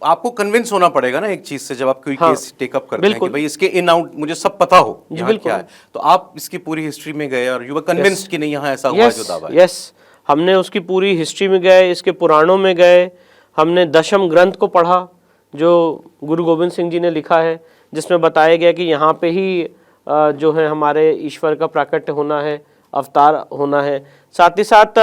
आपको कन्विंस होना पड़ेगा ना एक चीज से, जब आप कोई केस टेकअप करते हैं कि भाई इसके इन आउट मुझे सब पता हो यहाँ क्या है, तो आप इसकी पूरी हिस्ट्री में गए और यू वर कन्विंस्ड कि नहीं यहाँ ऐसा हुआ जो दावा है। यस, हमने उसकी पूरी हिस्ट्री में गए, इसके पुराणों में गए, हमने दशम ग्रंथ को पढ़ा जो गुरु गोविंद सिंह जी ने लिखा है, जिसमें बताया गया कि यहाँ पे ही जो है हमारे ईश्वर का प्राकट्य होना है, अवतार होना है। साथ ही साथ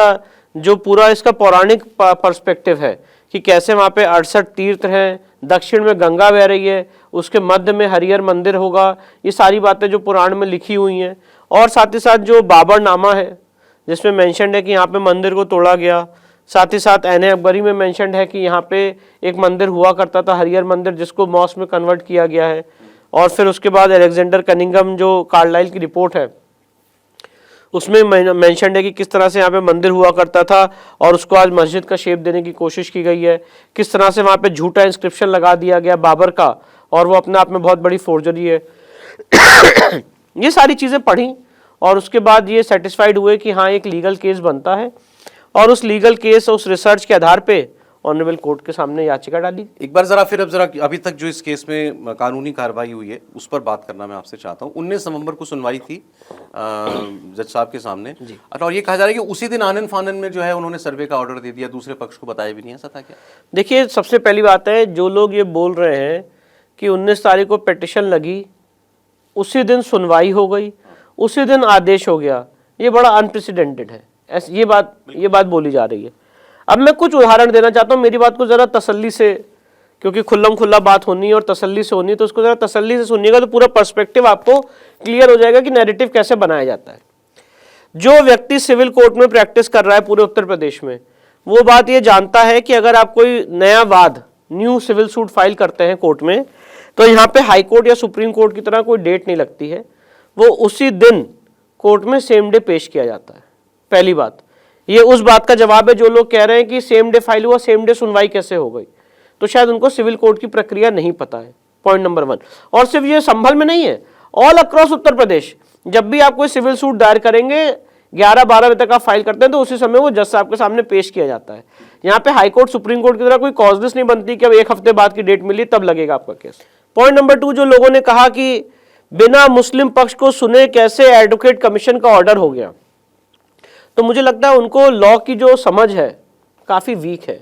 जो पूरा इसका पौराणिक पर्सपेक्टिव है कि कैसे वहाँ पे 68 तीर्थ हैं, दक्षिण में गंगा बह रही है, उसके मध्य में हरिहर मंदिर होगा, ये सारी बातें जो पुराण में लिखी हुई हैं। और साथ ही साथ जो बाबरनामा है जिसमें मेंशन्ड है कि यहाँ पे मंदिर को तोड़ा गया। साथ ही साथ ऐने अकबरी में मेंशन्ड है कि यहाँ पे एक मंदिर हुआ करता था हरिहर मंदिर, जिसको मॉस्क में कन्वर्ट किया गया है। और फिर उसके बाद अलेक्जेंडर कनिंगम जो कार्लाइल की रिपोर्ट है उसमें मेंशन्ड है कि किस तरह से यहाँ पे मंदिर हुआ करता था और उसको आज मस्जिद का शेप देने की कोशिश की गई है, किस तरह से वहाँ पे झूठा इंस्क्रिप्शन लगा दिया गया बाबर का, और वो अपने आप में बहुत बड़ी फोर्जरी है। ये सारी चीज़ें पढ़ी और उसके बाद ये सेटिस्फाइड हुए कि हाँ एक लीगल केस बनता है, और उस लीगल केस, उस रिसर्च के आधार पे ऑनरेबल कोर्ट के सामने याचिका डाली। एक बार जरा अभी तक जो इस केस में कानूनी कार्रवाई हुई है उस पर बात करना मैं आपसे चाहता हूँ। 19 नवंबर को सुनवाई थी जज साहब के सामने, और ये कहा जा रहा है कि उसी दिन आनन फानन में जो है उन्होंने सर्वे का ऑर्डर दे दिया, दूसरे पक्ष को बताया भी नहीं, ऐसा था क्या? देखिए, सबसे पहली बात है, जो लोग ये बोल रहे हैं कि 19 तारीख को पिटीशन लगी, उसी दिन सुनवाई हो गई, उसी दिन आदेश हो गया, ये बड़ा अनप्रेसिडेंटेड है। ये बात बोली जा रही है। अब मैं कुछ उदाहरण देना चाहता हूँ, मेरी बात को जरा तसल्ली से, क्योंकि खुल्लम खुल्ला बात होनी है और तसल्ली से होनी है, तो उसको जरा तसल्ली से सुनिएगा तो पूरा पर्सपेक्टिव आपको क्लियर हो जाएगा कि नैरेटिव कैसे बनाया जाता है। जो व्यक्ति सिविल कोर्ट में प्रैक्टिस कर रहा है पूरे उत्तर प्रदेश में, वो बात ये जानता है कि अगर आप कोई नया वाद, न्यू सिविल सूट फाइल करते हैं कोर्ट में, तो यहाँ पे हाई कोर्ट या सुप्रीम कोर्ट की तरह कोई डेट नहीं लगती है, वो उसी दिन कोर्ट में सेम डे पेश किया जाता है। पहली बात, ये उस बात का जवाब है जो लोग कह रहे हैं कि सेम डे फाइल हुआ, सेम डे सुनवाई कैसे हो गई, तो शायद उनको सिविल कोर्ट की प्रक्रिया नहीं पता है। Point number 1। और सिर्फ ये संभल में नहीं है, ऑल अक्रॉस उत्तर प्रदेश जब भी आप कोई सिविल सूट दायर करेंगे 11-12 बजे तक आप फाइल करते हैं, तो उसी समय वो जज साहब के सामने पेश किया जाता है। यहाँ पे हाई कोर्ट, सुप्रीम कोर्ट की तरह कोई कॉजलेस नहीं बनती कि अब एक हफ्ते बाद की डेट मिली तब लगेगा आपका केस। पॉइंट नंबर 2, जो लोगों ने कहा कि बिना मुस्लिम पक्ष को सुने कैसे एडवोकेट कमीशन का ऑर्डर हो गया, तो मुझे लगता है उनको लॉ की जो समझ है काफ़ी वीक है,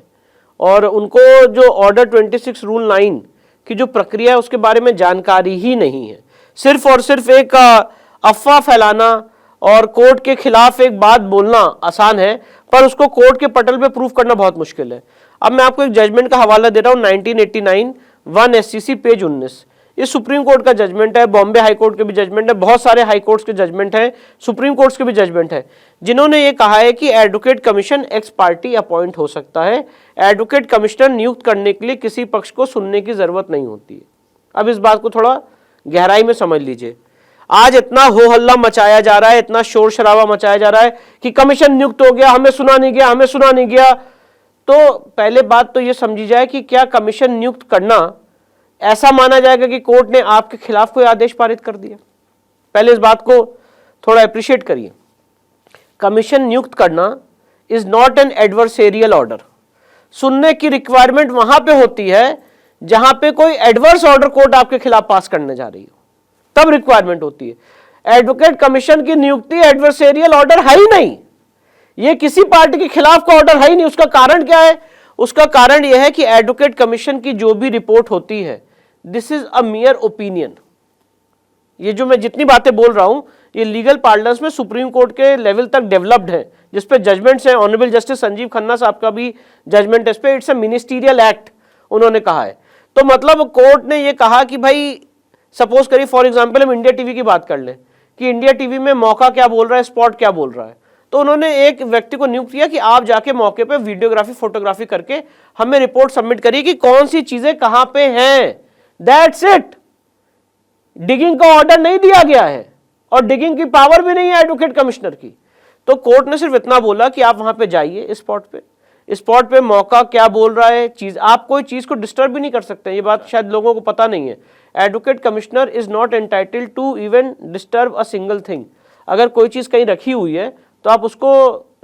और उनको जो ऑर्डर 26 रूल 9 की जो प्रक्रिया है उसके बारे में जानकारी ही नहीं है। सिर्फ और सिर्फ एक अफवाह फैलाना और कोर्ट के खिलाफ एक बात बोलना आसान है, पर उसको कोर्ट के पटल पे प्रूफ करना बहुत मुश्किल है। अब मैं आपको एक जजमेंट का हवाला दे रहा हूँ, 1989 1 SCC पेज 19। ये सुप्रीम कोर्ट का जजमेंट है, बॉम्बे हाई कोर्ट के भी जजमेंट है, बहुत सारे हाई कोर्ट्स के जजमेंट है, सुप्रीम कोर्ट्स के भी जजमेंट है, जिन्होंने ये कहा है कि advocate commission ex parte appoint हो सकता है। एडवोकेट कमिश्नर नियुक्त करने के लिए किसी पक्ष को सुनने की जरूरत नहीं होती है। अब इस बात को थोड़ा गहराई में समझ लीजिए। आज इतना हो हल्ला मचाया जा रहा है, इतना शोर शराबा मचाया जा रहा है कि कमीशन नियुक्त हो गया, हमें सुना नहीं गया, हमें सुना नहीं गया। तो पहले बात तो ये समझी जाए कि क्या कमीशन नियुक्त करना ऐसा माना जाएगा कि कोर्ट ने आपके खिलाफ कोई आदेश पारित कर दिया? पहले इस बात को थोड़ा अप्रिशिएट करिए। कमीशन नियुक्त करना is not an adversarial order. सुनने की रिक्वायरमेंट वहां पे होती है जहां पे कोई एडवर्स ऑर्डर कोर्ट आपके खिलाफ पास करने जा रही हो, तब रिक्वायरमेंट होती है। एडवोकेट कमीशन की नियुक्ति एडवर्सेरियल ऑर्डर है ही नहीं, ये किसी पार्टी के खिलाफ का ऑर्डर है ही नहीं। उसका कारण क्या है? उसका कारण यह है कि एडवोकेट कमीशन की जो भी रिपोर्ट होती है, दिस इज अ मियर ओपिनियन। ये जो मैं जितनी बातें बोल रहा हूं, ये लीगल पार्लर्स में सुप्रीम कोर्ट के लेवल तक डेवलप्ड है, जिसपे जजमेंट्स हैं। ऑनरेबल जस्टिस संजीव खन्ना साहब का भी जजमेंट है इस पे, इट्स अ मिनिस्टीरियल एक्ट उन्होंने कहा है। तो मतलब कोर्ट ने ये कहा कि भाई सपोज करिए फॉर एग्जांपल हम इंडिया टीवी की बात कर लें कि इंडिया टीवी में मौका क्या बोल रहा है, स्पॉट क्या बोल रहा है, तो उन्होंने एक व्यक्ति को नियुक्त किया कि आप जाके मौके पे वीडियोग्राफी, फोटोग्राफी करके हमें रिपोर्ट सबमिट करिए कि कौन सी चीजें कहां पे हैं। That's it. डिगिंग का ऑर्डर नहीं दिया गया है और डिगिंग की पावर भी नहीं है एडवोकेट कमिश्नर की। तो कोर्ट ने सिर्फ इतना बोला कि आप वहां पे जाइए, स्पॉट पे मौका क्या बोल रहा है, चीज, आप कोई चीज को डिस्टर्ब भी नहीं कर सकते। ये बात शायद लोगों को पता नहीं है। Advocate commissioner is not entitled to even disturb a single thing. अगर कोई चीज कहीं रखी हुई है तो आप उसको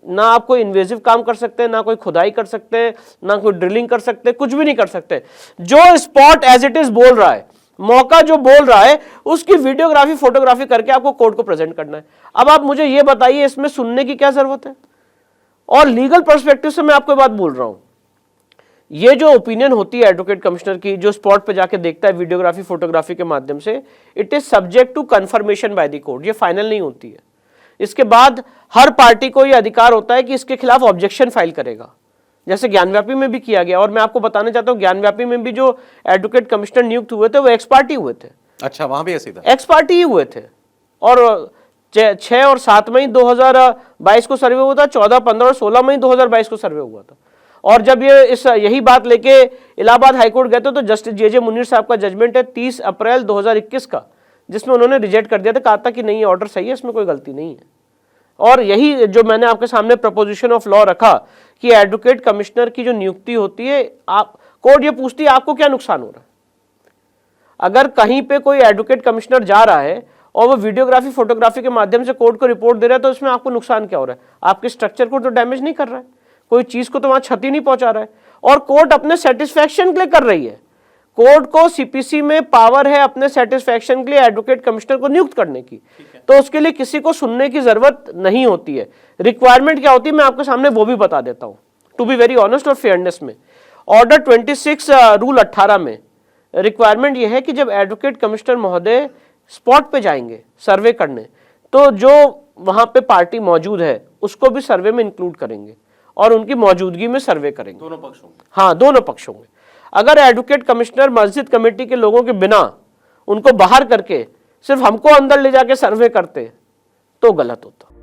ना आप कोई इन्वेजिव काम कर सकते, ना कोई खुदाई कर सकते, ना कोई ड्रिलिंग कर सकते, कुछ भी नहीं कर सकते। जो स्पॉट एज इट इज बोल रहा है, मौका जो बोल रहा है, उसकी वीडियोग्राफी फोटोग्राफी करके आपको कोर्ट को प्रेजेंट करना है। अब आप मुझे ये बताइए इसमें सुनने की क्या जरूरत है। और लीगल पर्सपेक्टिव से मैं आपको बात बोल रहा हूं, ये जो ओपिनियन होती है एडवोकेट कमिश्नर की, जो स्पॉट पे जाके देखता है वीडियोग्राफी फोटोग्राफी के माध्यम से, it is subject to confirmation by the court, ये फाइनल नहीं होती है। इसके बाद हर पार्टी को यह अधिकार होता है कि इसके खिलाफ ऑब्जेक्शन फाइल करेगा, जैसे ज्ञानव्यापी में भी किया गया। और मैं आपको बताना चाहता हूं ज्ञानव्यापी में भी जो एडवोकेट कमिश्नर नियुक्त हुए थे वो एक्स पार्टी हुए थे। अच्छा, वहां भी ऐसे था, एक्स पार्टी ही हुए थे। और 6 और 7 मई 2022 को सर्वे हुआ था, 14, 15 और 16 मई 2022 को सर्वे हुआ था। और जब यही बात लेके इलाहाबाद हाईकोर्ट गए थे तो जस्टिस जे मुनीर साहब का जजमेंट है 30 अप्रैल 2021 का, जिसमें उन्होंने रिजेक्ट कर दिया था, कहा था कि नहीं ये ऑर्डर सही है, इसमें कोई गलती नहीं है। और यही जो मैंने आपके सामने प्रपोजिशन ऑफ लॉ रखा कि एडवोकेट कमिश्नर की जो नियुक्ति होती है, आप कोर्ट ये पूछती है आपको क्या नुकसान हो रहा है। अगर कहीं पे कोई एडवोकेट कमिश्नर जा रहा है और वो वीडियोग्राफी फोटोग्राफी के माध्यम से कोर्ट को रिपोर्ट दे रहा है, तो इसमें आपको नुकसान क्या हो रहा है? आपके स्ट्रक्चर को तो डैमेज नहीं कर रहा है, कोई चीज को तो वहां क्षति नहीं पहुंचा रहा है, और कोर्ट अपने सेटिस्फैक्शन के लिए कर रही है। कोर्ट को सीपीसी में पावर है अपने सेटिस्फैक्शन के लिए एडवोकेट कमिश्नर को नियुक्त करने की, तो उसके लिए किसी को सुनने की जरूरत नहीं होती है। रिक्वायरमेंट क्या होती है मैं आपके सामने वो भी बता देता हूं, टू बी वेरी ऑनेस्ट और फेयरनेस में। ऑर्डर 26 रूल 18 में रिक्वायरमेंट यह है कि जब एडवोकेट कमिश्नर महोदय स्पॉट पे जाएंगे सर्वे करने, तो जो वहां पे पार्टी मौजूद है उसको भी सर्वे में इंक्लूड करेंगे और उनकी मौजूदगी में सर्वे करेंगे। दोनों पक्ष होंगे। हाँ, दोनों पक्ष होंगे। अगर एडवोकेट कमिश्नर मस्जिद कमेटी के लोगों के बिना उनको बाहर करके सिर्फ हमको अंदर ले जाके सर्वे करते तो गलत होता।